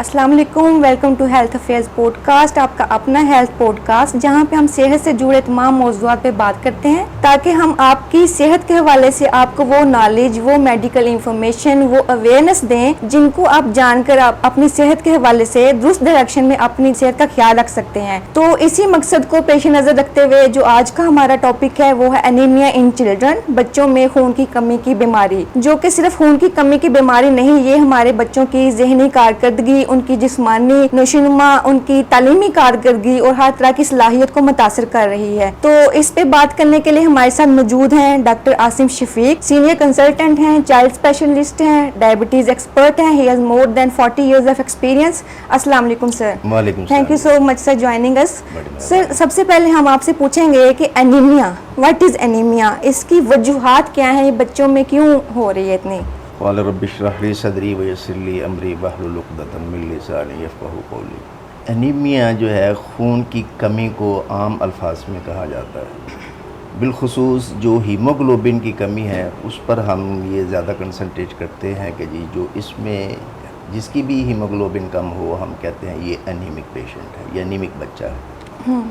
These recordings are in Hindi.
अस्सलाम वालेकुम, welcome to health affairs podcast, आपका अपना हेल्थ पॉडकास्ट जहां पे हम सेहत से जुड़े तमाम मौज़ूआत पे बात करते हैं ताकि हम आपकी सेहत के हवाले से आपको वो नॉलेज, वो मेडिकल इंफॉर्मेशन, वो अवेयरनेस दें जिनको आप जानकर आप अपनी सेहत के हवाले से दुरुस्त डायरेक्शन में अपनी सेहत का ख्याल रख सकते हैं। तो इसी मकसद को पेश नज़र रखते हुए जो आज का हमारा टॉपिक है वो है एनीमिया इन चिल्ड्रन, बच्चों में खून की कमी की बीमारी, जो कि सिर्फ खून की कमी की बीमारी नहीं, ये हमारे बच्चों की ज़हनी कारकर्दगी, उनकी जिस्मानी नशोनुमा, उनकी तालीमी कारकर्दगी और हर तरह की सलाहियत को मुतासर कर रही है। तो इस पे बात करने के लिए हमारे साथ मौजूद हैं doctor Asim Shafiq, senior consultant हैं, चाइल्ड स्पेशलिस्ट हैं, डायबिटीज एक्सपर्ट हैं। He has more than 40 years of experience. अस्सलाम वालेकुम सर। वालेकुम thank you so much sir joining us. Sir, सबसे पहले हम आपसे पूछेंगे कि एनीमिया, व्हाट इज एनीमिया, इसकी वजूहात क्या है, ये बच्चों में क्यों हो रही है इतनी? क़ाल रब्बि इश्रह ली सदरी वयस्सिर ली अमरी वहलुल उक़दतम मिन लिसानी यफ़क़हू क़ौली। एनीमिया जो है खून की कमी को आम अल्फाज में कहा जाता है। बिलखुसूस जो हीमोग्लोबिन की कमी है उस पर हम ये ज़्यादा कंसंट्रेट करते हैं कि जी जो इसमें जिसकी भी हीमोग्लोबिन कम हो हम कहते हैं ये एनीमिक पेशेंट है, ये एनीमिक बच्चा है।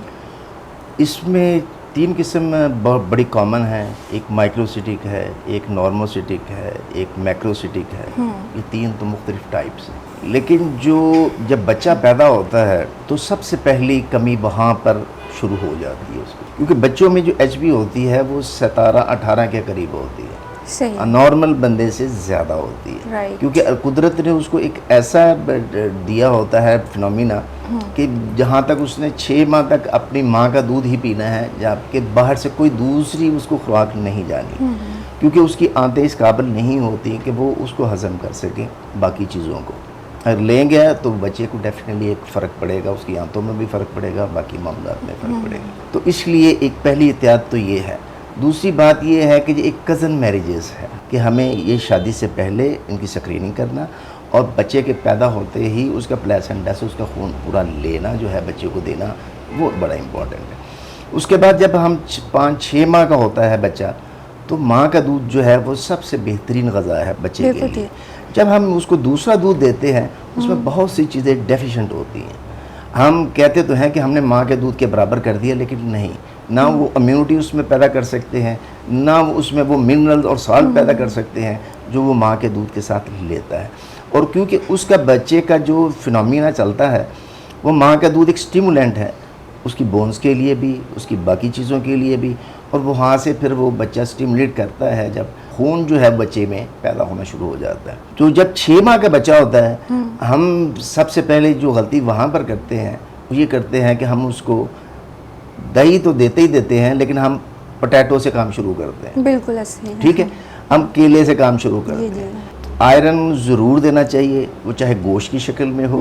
इसमें 3 किस्म बहुत बड़ी कॉमन है, एक माइक्रोसिटिक है, एक नॉर्मोसिटिक है, एक मैक्रोसिटिक है। ये 3 तो मुख्तलिफ टाइप्स हैं। लेकिन जो जब बच्चा पैदा होता है तो सबसे पहली कमी वहाँ पर शुरू हो जाती है उसकी, क्योंकि बच्चों में जो एचबी होती है वो 17-18 के करीब होती है, नॉर्मल बंदे से ज़्यादा होती है। क्योंकि कुदरत ने उसको एक ऐसा दिया होता है फिनोमिना कि जहाँ तक उसने 6 माह तक अपनी माँ का दूध ही पीना है, जबकि बाहर से कोई दूसरी उसको खुराक नहीं जानी, क्योंकि उसकी आंतें इस काबिल नहीं होती कि वो उसको हज़म कर सके बाकी चीज़ों को। अगर लेंगे तो बच्चे को डेफिनेटली एक फ़र्क पड़ेगा, उसकी आंतों में भी फ़र्क पड़ेगा, बाकी मामलात में फ़र्क पड़ेगा। तो इसलिए एक पहली एहतियात तो ये है। दूसरी बात ये है कि एक कज़न मैरिजेस है कि हमें ये शादी से पहले इनकी स्क्रीनिंग करना और बच्चे के पैदा होते ही उसका प्लेसेंटा से उसका खून पूरा लेना जो है बच्चे को देना, वो बड़ा इम्पॉर्टेंट है। उसके बाद जब हम 5-6 माह का होता है बच्चा, तो माँ का दूध जो है वो सबसे बेहतरीन ग़ज़ा है बच्चे के लिए। जब हम उसको दूसरा दूध देते हैं उसमें बहुत सी चीज़ें डेफिशिएंट होती हैं। हम कहते तो हैं कि हमने माँ के दूध के बराबर कर दिया, लेकिन नहीं, ना वो इम्यूनिटी उसमें पैदा कर सकते हैं, ना उसमें वो मिनरल्स और साल्ट पैदा कर सकते हैं जो वो माँ के दूध के साथ लेता है। और क्योंकि उसका बच्चे का जो फिनोमिना चलता है वो माँ का दूध एक स्टिमुलेंट है उसकी बोन्स के लिए भी, उसकी बाकी चीज़ों के लिए भी, और वहाँ से फिर वो बच्चा स्टिमुलेट करता है जब खून जो है बच्चे में पैदा होना शुरू हो जाता है। तो जब 6 माह का बच्चा होता है, हम सबसे पहले जो गलती वहाँ पर करते हैं वो ये करते हैं कि हम उसको दही तो देते ही देते हैं, लेकिन हम पोटैटो से काम शुरू करते हैं। बिल्कुल ऐसे, ठीक है, हम केले से काम शुरू करते हैं। आयरन ज़रूर देना चाहिए, वो चाहे गोश्त की शक्ल में हो,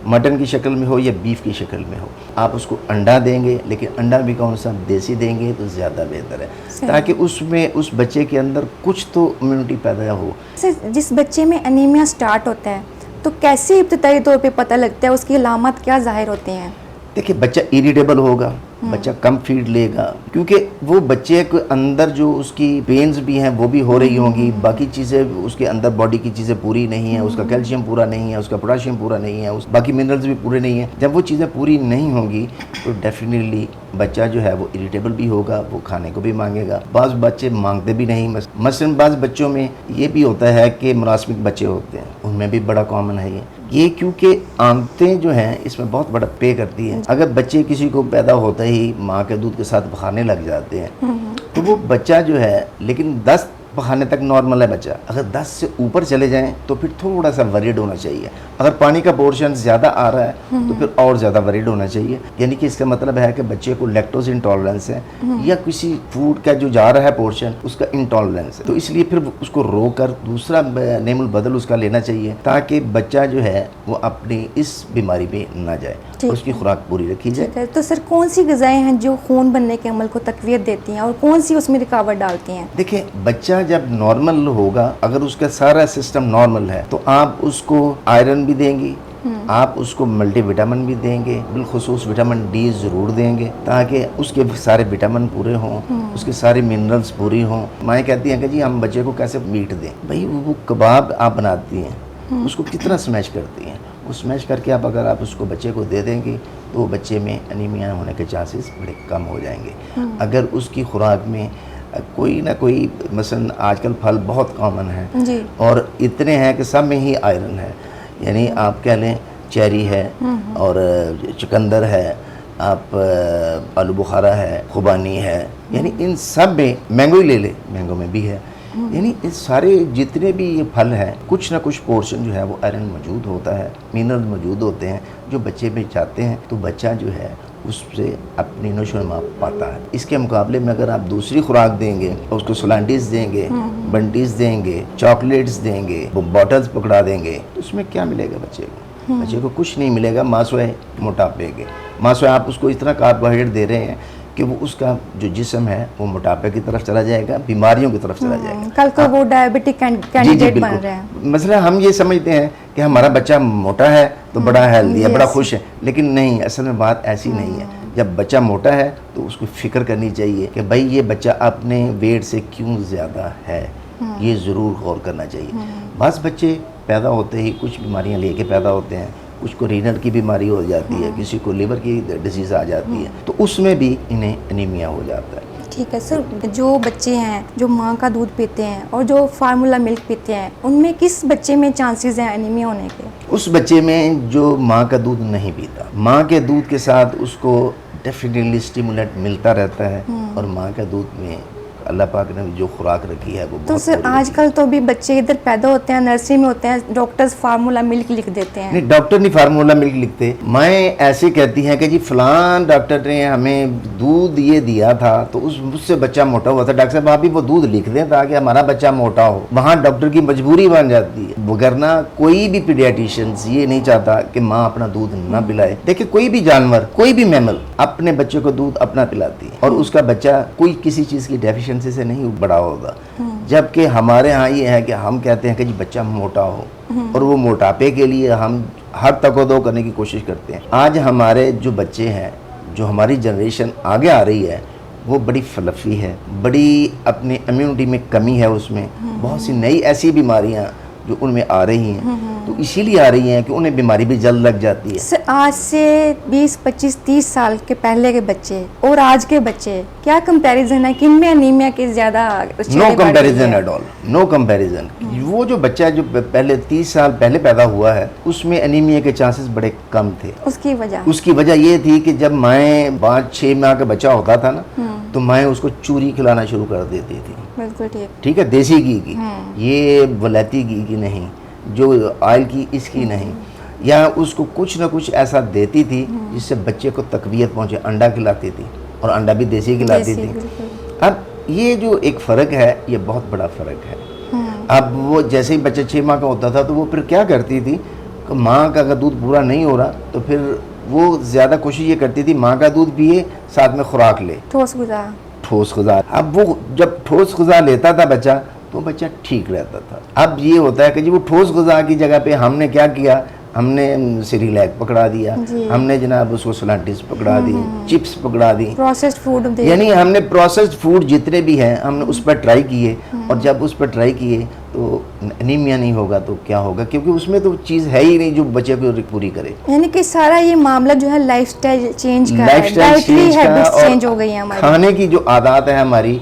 मटन की शक्ल में हो या बीफ की शक्ल में हो। आप उसको अंडा देंगे, लेकिन अंडा भी कौन सा, देसी देंगे तो ज़्यादा बेहतर है, ताकि उसमें उस बच्चे के अंदर कुछ तो इम्यूनिटी पैदा हो। सर, जिस बच्चे में एनीमिया स्टार्ट होता है तो कैसे इब्तदाई तौर पे पता लगता है, उसकी अलामत क्या ज़ाहिर होती हैं? देखिए, बच्चा इरिटेबल होगा, बच्चा कम फीड लेगा, क्योंकि वो बच्चे के अंदर जो उसकी पेन्स भी हैं वो भी हो रही होंगी, बाकी चीज़ें उसके अंदर बॉडी की चीज़ें पूरी नहीं है, उसका कैल्शियम पूरा नहीं है, उसका पोटाशियम पूरा नहीं है, उस बाकी मिनरल्स भी पूरे नहीं हैं। जब वो चीज़ें पूरी नहीं होंगी तो डेफिनेटली बच्चा जो है वो इरिटेबल भी होगा, वो खाने को भी मांगेगा। बाज़ बच्चे मांगते भी नहीं, मसलन बाज़ बच्चों में ये भी होता है कि मुरास्मिक बच्चे होते हैं, उनमें भी बड़ा कॉमन है ये क्योंकि आंतें जो हैं इसमें बहुत बड़ा पे करती हैं। अगर बच्चे किसी को पैदा होता ही माँ के दूध के साथ बखाने लग जाते हैं तो वो बच्चा जो है, लेकिन 10 बखाने तक नॉर्मल है बच्चा, अगर 10 से ऊपर चले जाएं तो फिर थोड़ा सा वरीड होना चाहिए। अगर पानी का पोर्शन ज़्यादा आ रहा है तो फिर और ज़्यादा वरीड होना चाहिए, यानी कि इसका मतलब है कि बच्चे को लैक्टोज इंटॉलरेंस है या किसी फूड का जो जा रहा है पोर्शन उसका इंटॉलरेंस है। तो इसलिए फिर उसको रोकर दूसरा नेमुल बदल उसका लेना चाहिए, ताकि बच्चा जो है वो अपनी इस बीमारी में ना जाए, उसकी खुराक पूरी रखी जाए। तो सर, कौन सी ग़िज़ाएं हैं जो खून बनने के अमल को तक़वियत देती हैं और कौन सी उसमें रुकावट डालती हैं? देखिए, बच्चा जब नॉर्मल होगा, अगर उसका सारा सिस्टम नॉर्मल है तो आप उसको आयरन भी देंगी, आप उसको मल्टीविटामिन भी देंगे, बिलखुसूस विटामिन डी ज़रूर देंगे, ताकि उसके सारे विटामिन पूरे हों, उसके सारे मिनरल्स पूरी हों। माएँ कहती हैं कि जी हम बच्चे को कैसे मीट दें। भाई वो कबाब आप बनाती हैं, उसको कितना स्मैश करती हैं, वो स्मैश करके आप अगर आप उसको बच्चे को दे देंगे तो बच्चे में एनीमिया होने के चांसेस बड़े कम हो जाएंगे। अगर उसकी खुराक में कोई ना कोई, मसलन आजकल फल बहुत कॉमन है जी। और इतने हैं कि सब में ही आयरन है, यानी आप कह लें चेरी है और चुकंदर है, आप आलू बुखारा है, खुबानी है, यानी इन सब में, मैंगो ही ले ले, मैंगो में भी है, यानी इन सारे जितने भी ये फल हैं कुछ ना कुछ पोर्शन जो है वो आयरन मौजूद होता है, मिनरल मौजूद होते हैं जो बच्चे में जाते हैं तो बच्चा जो है उससे अपनी नशोनुमा पाता है। इसके मुकाबले में अगर आप दूसरी खुराक देंगे, उसको सोलांटीज देंगे, बंटीज देंगे, चॉकलेट्स देंगे, बॉटल्स पकड़ा देंगे, तो उसमें क्या मिलेगा बच्चे को? बच्चे को कुछ नहीं मिलेगा, मासवाए मोटापे के। मासवाए आप उसको इतना कार्बोहाइड्रेट दे रहे हैं कि वो उसका जो जिस्म है वो मोटापे की तरफ चला जाएगा, बीमारियों की तरफ चला जाएगा। कल को वो डायबिटिक कैंडिडेट बन रहे हैं। मसला हम ये समझते हैं कि हमारा बच्चा मोटा है तो बड़ा हेल्दी है, बड़ा खुश है, लेकिन नहीं, असल में बात ऐसी नहीं है। जब बच्चा मोटा है तो उसको फिक्र करनी चाहिए कि भाई ये बच्चा अपने वेट से क्यों ज़्यादा है, ये ज़रूर गौर करना चाहिए। बस बच्चे पैदा होते ही कुछ बीमारियां लेके पैदा होते हैं, कुछ को रीनल की बीमारी हो जाती है, किसी को लिवर की डिजीज़ आ जाती है, तो उसमें भी इन्हें एनीमिया हो जाता है। ठीक है सर, जो बच्चे हैं जो माँ का दूध पीते हैं और जो फार्मूला मिल्क पीते हैं, उनमें किस बच्चे में चांसेस हैं एनीमिया होने के? उस बच्चे में जो माँ का दूध नहीं पीता, माँ के दूध के साथ उसको डेफिनेटली स्टिमुलेंट मिलता रहता है और माँ का दूध में अल्लाह पाक ने जो खुराक रखी है वो तो बहुत सर आजकल तो भी बच्चे इधर पैदा होते हैं, नर्सरी में होते हैं, डॉक्टर्स फार्मूला मिल्क लिख देते हैं। नहीं, डॉक्टर नहीं फार्मूला मिल्क लिखते। माएँ ऐसे कहती हैं कि जी फलान डॉक्टर ने हमें दूध ये दिया था तो उससे बच्चा मोटा हुआ था, डॉक्टर साहब आप भी वो दूध लिख दें ताकि हमारा बच्चा मोटा हो। वहाँ डॉक्टर की मजबूरी बन जाती है, वगरना कोई भी पीडियाट्रिशियन ये नहीं चाहता कि माँ अपना दूध ना पिलाए। देखिए कोई भी जानवर, कोई भी मैमल अपने बच्चे को दूध अपना पिलाती है और उसका बच्चा कोई किसी चीज़ की डेफिशिएंसी से नहीं बड़ा होगा। जबकि हमारे यहाँ ये है कि हम कहते हैं कि जी बच्चा मोटा हो और वो मोटापे के लिए हम हर तकोदो करने की कोशिश करते हैं। आज हमारे जो बच्चे हैं, जो हमारी जनरेशन आगे आ रही है, वो बड़ी फ्लफी है, बड़ी अपनी इम्यूनिटी में कमी है, उसमें बहुत सी नई ऐसी बीमारियाँ जो उनमें आ रही हैं, तो इसीलिए आ रही हैं कि उन्हें बीमारी भी जल्द लग जाती है। सर आज से 20, 25, 30 साल के पहले के बच्चे और आज के बच्चे क्या कंपैरिजन है, किन में एनीमिया की ज़्यादा? No comparison at all, no comparison. वो जो बच्चा जो पहले 30 साल पहले पैदा हुआ है उसमें एनीमिया के चांसेस बड़े कम थे। उसकी वजह ये थी कि जब माएँ 5-6 माह का बच्चा होता था ना तो माएँ उसको चूरी खिलाना शुरू कर देती थी। बिल्कुल ठीक है, देसी घी की, ये वलैती घी की नहीं, जो ऑयल की इसकी नहीं, या उसको कुछ ना कुछ ऐसा देती थी जिससे बच्चे को तकवीयत पहुंचे। अंडा खिलाती थी और अंडा भी देसी खिलाती थी। अब ये जो एक फ़र्क है ये बहुत बड़ा फ़र्क है। अब वो जैसे ही बच्चा 6 माह का होता था तो वो फिर क्या करती थी, माँ का अगर दूध पूरा नहीं हो रहा तो फिर वो ज़्यादा कोशिश ये करती थी माँ का दूध पिए साथ में खुराक ले, ठोस गुज़ा। अब वो जब ठोस गुज़ा लेता था बच्चा तो बच्चा ठीक रहता था। अब ये होता है कि जी वो ठोस गुज़ा की जगह पे हमने क्या किया, हमने सेरेलैक पकड़ा दिया, हमने जनाब उसको सोलांटीज पकड़ा दी, चिप्स पकड़ा दी, प्रोसेस्ड फूड, यानी हमने प्रोसेस्ड फूड जितने भी हैं हमने उस पर ट्राई किए। और जब उस पर ट्राई किए तो एनीमिया नहीं होगा तो क्या होगा, क्योंकि उसमें तो चीज़ है ही नहीं जो बच्चे को पूरी करे। यानी कि सारा ये मामला जो है लाइफस्टाइल चेंज का है, डाइटरी हैबिट्स चेंज हो गई हैं हमारी, खाने की जो आदत है हमारी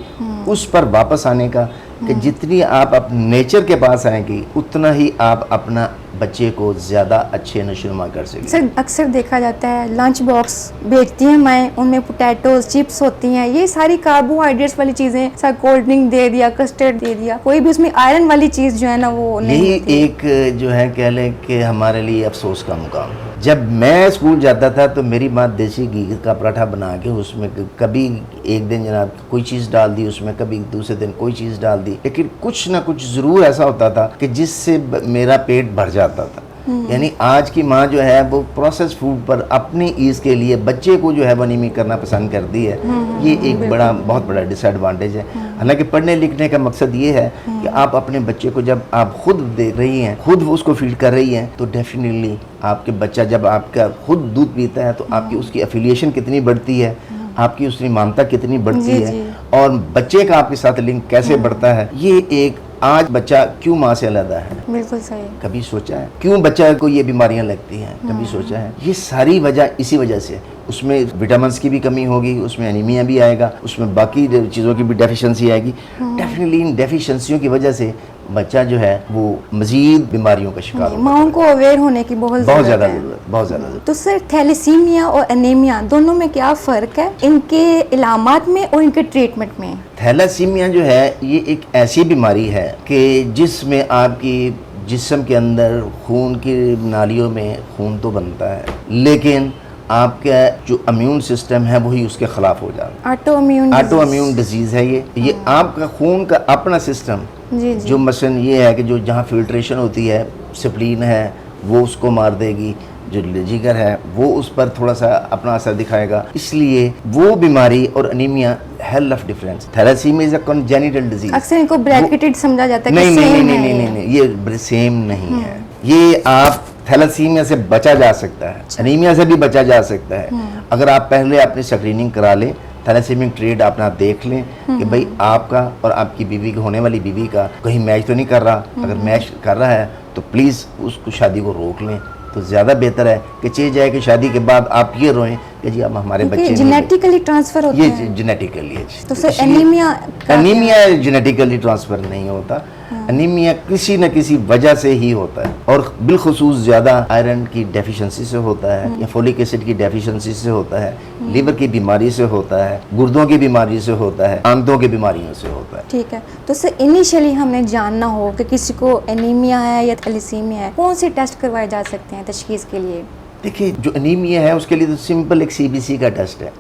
उस पर वापस आने का, कि जितनी आप अपने नेचर के पास आएंगी उतना ही आप अपना बच्चे को ज़्यादा अच्छे नशोनुमा कर सकें। सर अक्सर देखा जाता है लंच बॉक्स बेचती हैं माएँ, उनमें पोटैटोज, चिप्स होती हैं, ये सारी कार्बोहाइड्रेट्स वाली चीज़ें, सर कोल्ड ड्रिंक दे दिया, कस्टर्ड दे दिया, कोई भी उसमें आयरन वाली चीज़ जो है ना वो नहीं होती। यही एक जो है कह लें कि हमारे लिए अफसोस का मुकाम। जब मैं स्कूल जाता था तो मेरी माँ देसी घी का पराठा बना के उसमें कभी एक दिन जनाब कोई चीज़ डाल दी उसमें, कभी दूसरे दिन कोई चीज़ डाल दी, लेकिन कुछ ना कुछ ज़रूर ऐसा होता था कि जिससे मेरा पेट भर जाता था। यानी आज की माँ जो है वो प्रोसेस फूड पर अपनी ईज़ के लिए बच्चे को जो है एनीमिक करना पसंद करती है। ये एक बहुत बड़ा डिसएडवांटेज है। हालांकि पढ़ने लिखने का मकसद ये है कि आप अपने बच्चे को जब आप खुद देख रही हैं, खुद उसको फीड कर रही हैं, तो डेफिनेटली आपके बच्चा जब आपका खुद दूध पीता है तो आपकी उसकी एफिलिएशन कितनी बढ़ती है, आपकी उसकी मानता कितनी बढ़ती जी, है जी। और बच्चे का आपके साथ लिंक कैसे बढ़ता है। ये एक आज बच्चा क्यों माँ से अलग है, बिल्कुल सही। कभी सोचा है? क्यों बच्चा को ये बीमारियां लगती हैं, कभी सोचा है? ये सारी वजह इसी वजह से। उसमें विटामिन की भी कमी होगी, उसमें एनीमिया भी आएगा, उसमें बाकी चीज़ों की भी डेफिशिएंसी आएगी। डेफिनेटली इन डेफिशिएंसियों की वजह से बच्चा जो है वो मजीद बीमारियों का शिकार होता माओं को अवेयर होने की बहुत बहुत ज़रूरत ज़्यादा है। ज़रूरत, बहुत ज़्यादा ज़रूरत। तो सर थैलेसीमिया और एनीमिया दोनों में क्या फ़र्क है, इनके इलामात में और इनके ट्रीटमेंट में? थैलासीमिया जो है ये एक ऐसी बीमारी है कि जिसमें आपकी जिस्म के अंदर खून की नालियों में खून तो बनता है, लेकिन आपका जो इम्यून सिस्टम है वही उसके खिलाफ हो जाता है। ऑटो इम्यून डिजीज़ है ये आपका खून का अपना सिस्टम, जी जी। जो मसलन ये है कि जो जहाँ फिल्ट्रेशन होती है, स्प्लीन है वो उसको मार देगी, जो जिगर है वो उस पर थोड़ा सा अपना असर दिखाएगा। इसलिए वो बीमारी और anaemia hell of difference. Thalassaemia is a congenital disease. अक्सर इनको ब्रैकेटेड समझा जाता है कि नहीं नहीं same नहीं है नहीं ये। नहीं नहीं, ये सेम नहीं है। ये आप थैलेसीमिया से बचा जा सकता है, अनीमिया से भी बचा जा सकता है अगर आप पहले अपनी स्क्रीनिंग करा लें, थैलेसीमिक ट्रेड अपना देख लें कि भाई आपका और आपकी बीवी की, होने वाली बीवी का कहीं मैच तो नहीं कर रहा। अगर मैच कर रहा है तो प्लीज़ उसको शादी को रोक लें, तो ज़्यादा बेहतर है कि चीज़ जाए कि शादी के बाद आप ये रोएं कि जी अब हमारे बच्चे नहीं हुए। जेनेटिकली ट्रांसफर होता ये है। जेनेटिकली है। तो सर इसलिए एनीमिया एनीमिया जेनेटिकली ट्रांसफर नहीं होता। एनीमिया किसी न किसी वजह से ही होता है और बिलखुसूस ज़्यादा आयरन की डेफिशिएंसी से होता है या फोलिक एसिड की डेफिशिएंसी से होता है, लीवर की बीमारी से होता है, गुर्दों की बीमारी से होता है, आंतों की बीमारियों से होता है। ठीक है। तो सर इनिशियली हमने जानना हो कि किसी को एनीमिया है या थैलेसीमिया है, कौन से टेस्ट करवाए जा सकते हैं तशखीस के लिए? देखिए जो एनीमिया है उसके लिए तो सिंपल एक सीबीसी का टेस्ट है।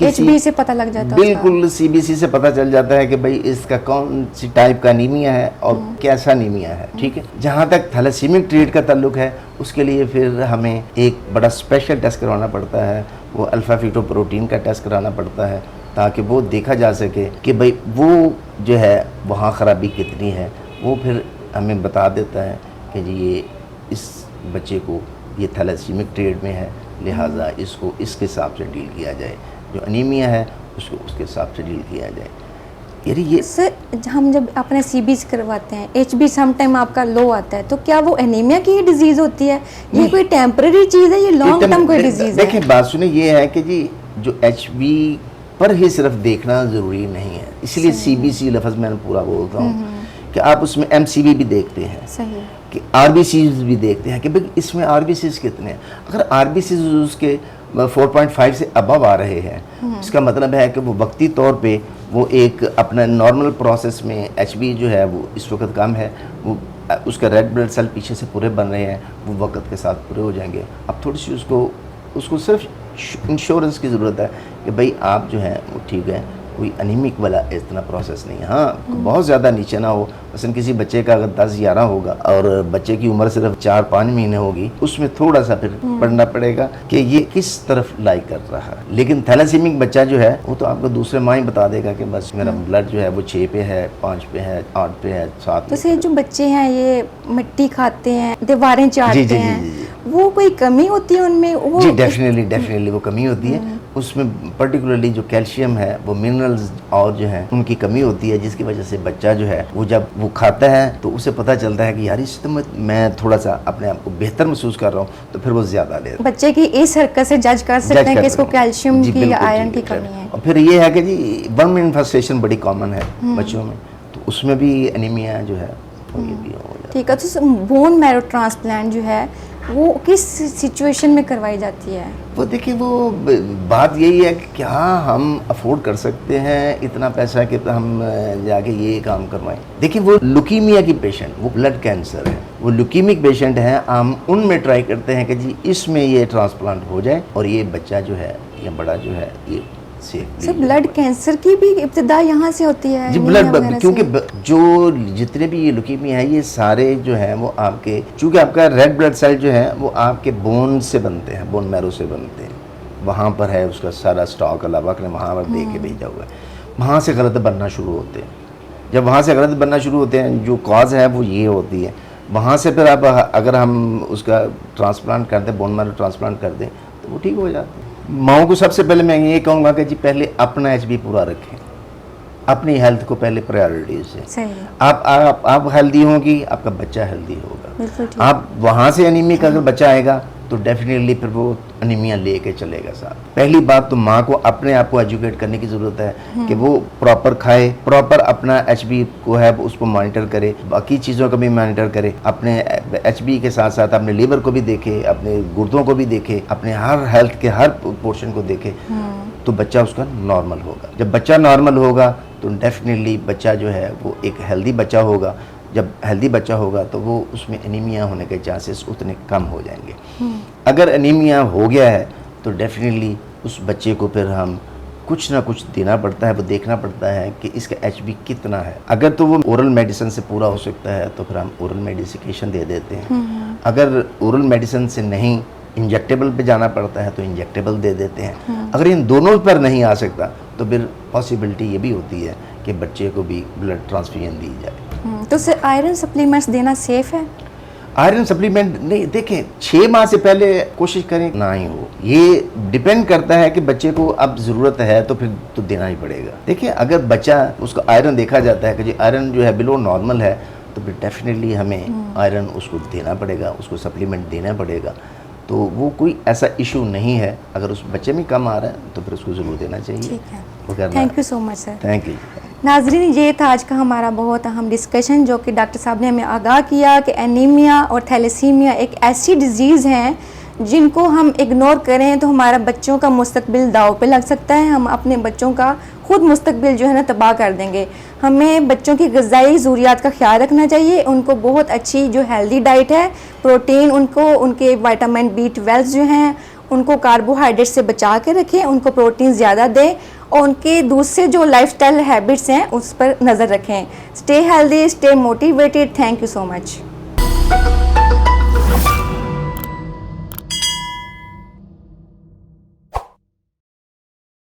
HB से पता लग जाता है? बिल्कुल सीबीसी से पता चल जाता है कि भाई इसका कौन सी टाइप का एनीमिया है और कैसा एनीमिया है। ठीक है। जहाँ तक थैलेसीमिक ट्रेड का ताल्लुक है उसके लिए फिर हमें एक बड़ा स्पेशल टेस्ट करवाना पड़ता है, वो अल्फा फीटोप्रोटीन का टेस्ट कराना पड़ता है ताकि वो देखा जा सके कि भाई वो जो है वहाँ ख़राबी कितनी है। वो फिर हमें बता देता है कि जी ये इस बच्चे को ये थैलेसीमिक ट्रेड में है, लिहाजा इसको इसके हिसाब से डील किया जाए, जो अनीमिया है उसको उसके हिसाब से डील किया जाए। यानी ये सर हम जब अपने CBC करवाते हैं, HB समटाइम आपका लो आता है, तो क्या वो एनीमिया की ही डिजीज होती है? ये कोई टेम्पररी चीज़ है, ये लॉन्ग टर्म कोई डिजीज है? देखिए बात सुने, ये है कि जी जो HB पर ही सिर्फ देखना ज़रूरी नहीं है, इसलिए CBC लफ्ज़ मैं पूरा बोलता हूँ कि आप उसमें MCV भी देखते हैं, सही, कि RBCs भी देखते हैं कि भाई इसमें RBCs कितने हैं। अगर RBCs उसके 4.5 से अबव आ रहे हैं, इसका मतलब है कि वो वक्ती तौर पे वो एक अपना नॉर्मल प्रोसेस में HB जो है वो इस वक्त कम है, वो उसका रेड ब्लड सेल पीछे से पूरे बन रहे हैं, वो वक्त के साथ पूरे हो जाएंगे। अब थोड़ी सी उसको सिर्फ इंश्योरेंस की ज़रूरत है कि भाई आप जो है वो ठीक है, कोई अनीमिक वाला इतना प्रोसेस नहीं है। हाँ बहुत ज़्यादा नीचे ना हो, मसलन किसी बच्चे का अगर 10-11 होगा और बच्चे की उम्र सिर्फ 4-5 महीने होगी, उसमें थोड़ा सा फिर पढ़ना पड़ेगा कि ये किस तरफ लाई कर रहा है। लेकिन थैलेसीमिक बच्चा जो है वो तो आपको दूसरे माँ ही बता देगा कि बस मेरा ब्लड जो है वो 6 पे है, 5 पे है, 8 पे है, 7 तो सर जो बच्चे हैं ये मिट्टी खाते हैं, दीवारें चाटते हैं, वो कोई कमी होती है उनमें? वो जी डेफिनेटली वो कमी होती है। उसमें पर्टिकुलरली जो कैल्शियम है, वो मिनरल्स और जो है उनकी कमी होती है, जिसकी वजह से बच्चा जो है वो जब वो खाता है तो उसे पता चलता है कि यार इससे मैं थोड़ा सा अपने आप को बेहतर महसूस कर रहा हूँ, तो फिर वो ज़्यादा ले बच्चे की इस हरकत से जज कर सकते हैं कि इसको कैल्शियम की या आयरन की कमी है। और फिर ये है कि जी वर्म इन्फेस्टेशन बड़ी कॉमन है बच्चों में, तो उसमें भी एनीमिया जो है वो ये भी हो जाता है। ठीक है। तो बोन मैरो ट्रांसप्लांट जो है वो किस सिचुएशन में करवाई जाती है? वो देखिए वो बात यही है कि क्या हम अफोर्ड कर सकते हैं इतना पैसा कि हम जाके ये काम करवाएं। देखिए वो लुकीमिया की पेशेंट, वो ब्लड कैंसर है, वो ल्यूकीमिक पेशेंट हैं, हम उनमें ट्राई करते हैं कि जी इसमें ये ट्रांसप्लांट हो जाए और ये बच्चा जो है या बड़ा जो है ये सर ब्लड कैंसर की भी इब्तिदा यहाँ से होती है? जी ब्लड, क्योंकि जो जितने भी ये लुकीमिया है ये सारे जो है वो आपके, चूँकि आपका रेड ब्लड सेल जो है वो आपके बोन से बनते हैं, बोन मैरो से बनते हैं, वहाँ पर है उसका सारा स्टॉक, अल्लाह पाक ने वहाँ पर दे के भेजा हुआ है। वहाँ से गलत बनना शुरू होते हैं। जब वहाँ से गलत बनना शुरू होते हैं, जो कॉज है वो ये होती है। वहाँ से फिर अब अगर हम उसका ट्रांसप्लांट कर दें, बोन मैरो ट्रांसप्लांट कर दें, तो वो ठीक हो जाते हैं। माओ को सबसे पहले मैं ये कहूँगा कि जी पहले अपना एचबी पूरा रखें, अपनी हेल्थ को पहले प्रायोरिटी से। सही है, आप हेल्दी होंगी, आपका बच्चा हेल्दी होगा। बिल्कुल ठीक। आप वहाँ से एनीमिक अगर बच्चा आएगा तो डेफिनेटली फिर वो अनीमिया लेके चलेगा साथ। पहली बात तो माँ को अपने आप को एजुकेट करने की ज़रूरत है कि वो प्रॉपर खाए, प्रॉपर अपना एचबी को है उसको मॉनिटर करे, बाकी चीज़ों को भी मॉनिटर करे, अपने एचबी के साथ साथ अपने लीवर को भी देखे, अपने गुर्दों को भी देखे, अपने हर हेल्थ के हर पोर्शन को देखे, तो बच्चा उसका नॉर्मल होगा। जब बच्चा नॉर्मल होगा तो डेफिनेटली बच्चा जो है वो एक हेल्दी बच्चा होगा। जब हेल्दी बच्चा होगा तो वो उसमें एनीमिया होने के चांसेस उतने कम हो जाएंगे। अगर एनीमिया हो गया है तो डेफिनेटली उस बच्चे को फिर हम कुछ ना कुछ देना पड़ता है, वो देखना पड़ता है कि इसका एचबी कितना है। अगर तो वो ओरल मेडिसिन से पूरा हो सकता है तो फिर हम ओरल मेडिसिकेशन दे देते हैं। अगर ओरल मेडिसिन से नहीं, इंजेक्टेबल पे जाना पड़ता है तो इंजेक्टेबल दे देते हैं। अगर इन दोनों पर नहीं आ सकता तो फिर पॉसिबिलिटी ये भी होती है कि बच्चे को भी ब्लड ट्रांसफ्यूजन दी जाए। तो सर आयरन सप्लीमेंट्स देना सेफ है? आयरन सप्लीमेंट नहीं, देखें 6 माह से पहले कोशिश करें ना ही हो। ये डिपेंड करता है कि बच्चे को अब ज़रूरत है तो फिर तो देना ही पड़ेगा। देखिए अगर बच्चा उसका आयरन देखा जाता है कि जी आयरन जो है बिलो नॉर्मल है तो फिर डेफिनेटली हमें आयरन उसको देना पड़ेगा, उसको सप्लीमेंट देना पड़ेगा। तो वो कोई ऐसा इशू नहीं है। अगर उस बच्चे में कम आ रहा है तो फिर उसको ज़रूर देना चाहिए। ठीक है, thank you so much sir. Thank you. नाजरीन, ये था आज का हमारा बहुत अहम डिस्कशन जो कि डॉक्टर साहब ने हमें आगाह किया कि एनीमिया और थैलेसीमिया एक ऐसी डिजीज़ हैं जिनको हम इग्नोर करें तो हमारा बच्चों का मुस्तकबिल दाव पे लग सकता है। हम अपने बच्चों का खुद मुस्तकबिल जो है ना तबाह कर देंगे। हमें बच्चों की ग़िज़ाई ज़रूरियात का ख्याल रखना चाहिए। उनको बहुत अच्छी जो हेल्दी डाइट है, प्रोटीन, उनको उनके विटामिन B12 जो हैं उनको कार्बोहाइड्रेट से बचा के रखें, उनको प्रोटीन ज़्यादा दें और उनके दूसरे जो लाइफस्टाइल हैबिट्स हैं उस पर नज़र रखें। Stay healthy, stay motivated. Thank you so much.